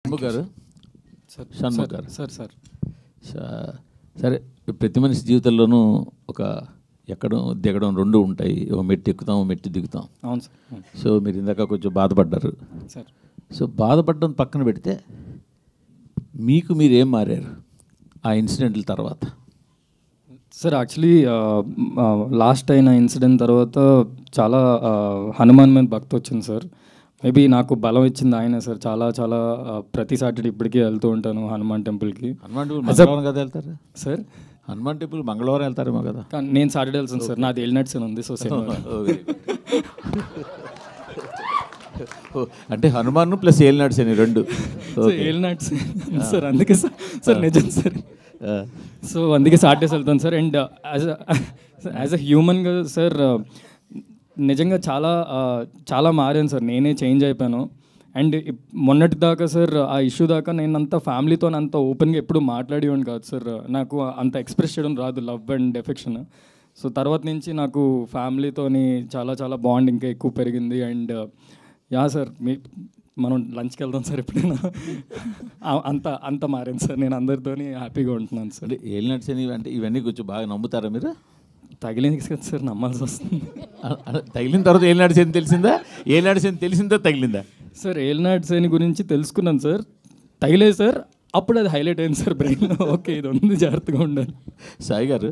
షణ్ముఖ్ గారు షణ్ముఖ్ గారు sir sir సరే, ప్రతి మనిషి జీవితంలోనూ ఒక ఎక్కడం దిగడం రెండు ఉంటాయి. ఒక మెట్టు ఎక్కుతాం, ఒక మెట్టు దిగుతాం. అవును సార్. సో మీరు ఇందాక కొంచెం బాధపడ్డారు సార్. సో బాధపడడం పక్కన పెడితే మీకు మీరు ఏం మారారు ఆ ఇన్సిడెంట్ల తర్వాత? సార్ యాక్చువల్లీ లాస్ట్ అయిన ఇన్సిడెంట్ తర్వాత చాలా హనుమాన్ మీద భక్తి వచ్చింది సార్. మేబీ నాకు బలం ఇచ్చింది ఆయన సార్. చాలా చాలా ప్రతి సాటర్డే ఇప్పటికీ వెళ్తూ ఉంటాను హనుమాన్ టెంపుల్కి. హనుమాన్ టెంపుల్ మంగళవారం కదా వెళ్తారు సార్? హనుమాన్ టెంపుల్ మంగళవారం వెళ్తారేమో కదా? కానీ నేను సాటర్డే వెళ్తాను సార్. నాది ఏలినట్స్ అని ఉంది. సో అంటే హనుమాన్ ప్లస్ ఏలినాడ్స్ అని రెండు ఏలినట్స్ సార్. అందుకే సార్ నిజం సార్. సో అందుకే సాటర్డేస్ వెళ్తాను సార్. అండ్ యాజ్ అ హ్యూమన్గా సార్ నిజంగా చాలా చాలా మారాను సార్. నేనే చేంజ్ అయిపోయాను. అండ్ మొన్నటి దాకా సార్ ఆ ఇష్యూ దాకా నేను అంత ఫ్యామిలీతో అంత ఓపెన్గా ఎప్పుడు మాట్లాడేవాడిని కాదు సార్. నాకు అంత ఎక్స్ప్రెస్ చేయడం రాదు, లవ్ అండ్ ఎఫెక్షన్. సో తర్వాత నుంచి నాకు ఫ్యామిలీతోని చాలా చాలా బాండ్ ఇంకా ఎక్కువ పెరిగింది. అండ్ యా సార్, మనం లంచ్కి వెళ్దాం సార్ ఎప్పుడైనా. అంత మారాను సార్. నేను అందరితోని హ్యాపీగా ఉంటున్నాను సార్. ఏలినట్స్ అని అంటే ఇవన్నీ కొంచెం బాగా నమ్ముతారా మీరు? తగిలింది కదా సార్, నమ్మాల్సి వస్తుంది. తగిలిన తర్వాత ఏలినాడ్స్ అని తెలిసిందా? ఏలినాడ్స్ అని తెలిసిందా తగిలిందా? సార్ ఏలినాడ్స్ అని గురించి తెలుసుకున్నాను సార్. తగిలేదు సార్. అప్పుడు అది హైలైట్ అయింది సార్ బ్రెయిన్లో. ఓకే, ఇది ఉంది, జాగ్రత్తగా ఉండాలి. సాయి గారు